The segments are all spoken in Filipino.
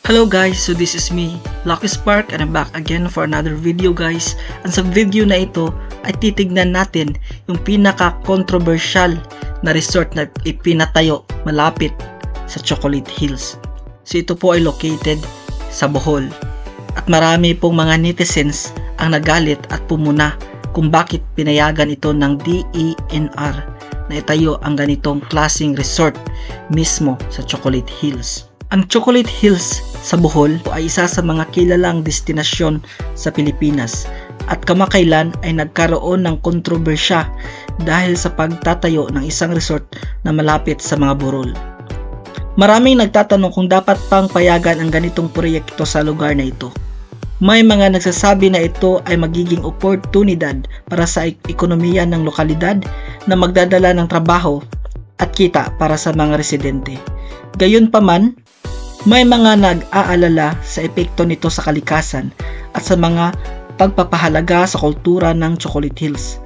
Hello guys, so this is me, Lucky Spark, and I'm back again for another video guys. And sa video na ito ay titignan natin yung pinaka-controversial na resort na ipinatayo malapit sa Chocolate Hills. So ito po ay located sa Bohol. At marami pong mga netizens ang nagalit at pumuna kung bakit pinayagan ito ng DENR na itayo ang ganitong klaseng resort mismo sa Chocolate Hills. Ang Chocolate Hills sa Bohol ay isa sa mga kilalang destinasyon sa Pilipinas at kamakailan ay nagkaroon ng kontrobersya dahil sa pagtatayo ng isang resort na malapit sa mga burol. Maraming nagtatanong kung dapat pang payagan ang ganitong proyekto sa lugar na ito. May mga nagsasabi na ito ay magiging oportunidad para sa ekonomiya ng lokalidad na magdadala ng trabaho at kita para sa mga residente. Gayunpaman, may mga nag-aalala sa epekto nito sa kalikasan at sa mga pagpapahalaga sa kultura ng Chocolate Hills.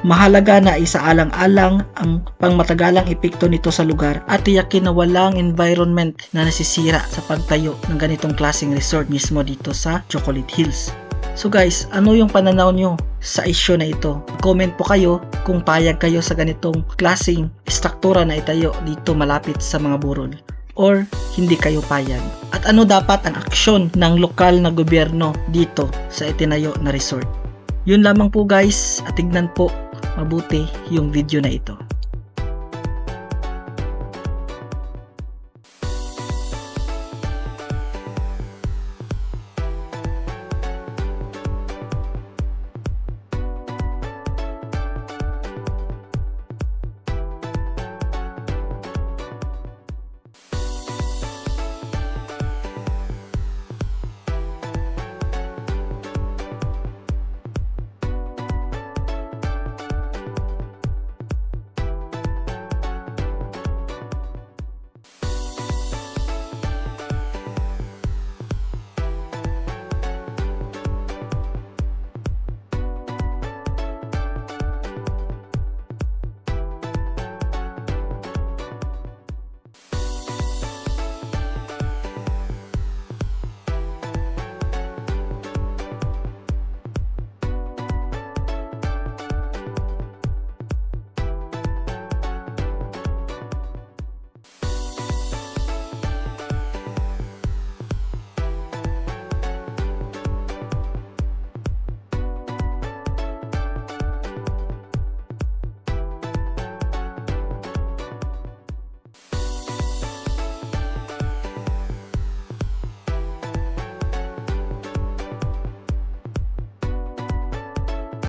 Mahalaga na isaalang-alang ang pangmatagalang epekto nito sa lugar at tiyakin na walang environment na nasisira sa pagtayo ng ganitong klaseng resort mismo dito sa Chocolate Hills. So guys, ano yung pananaw nyo sa issue na ito? Comment po kayo kung payag kayo sa ganitong klaseng struktura na itayo dito malapit sa mga burol, or hindi kayo payag. At ano dapat ang aksyon ng lokal na gobyerno dito sa itinayo na resort? Yun lamang po guys, at tignan po mabuti yung video na ito.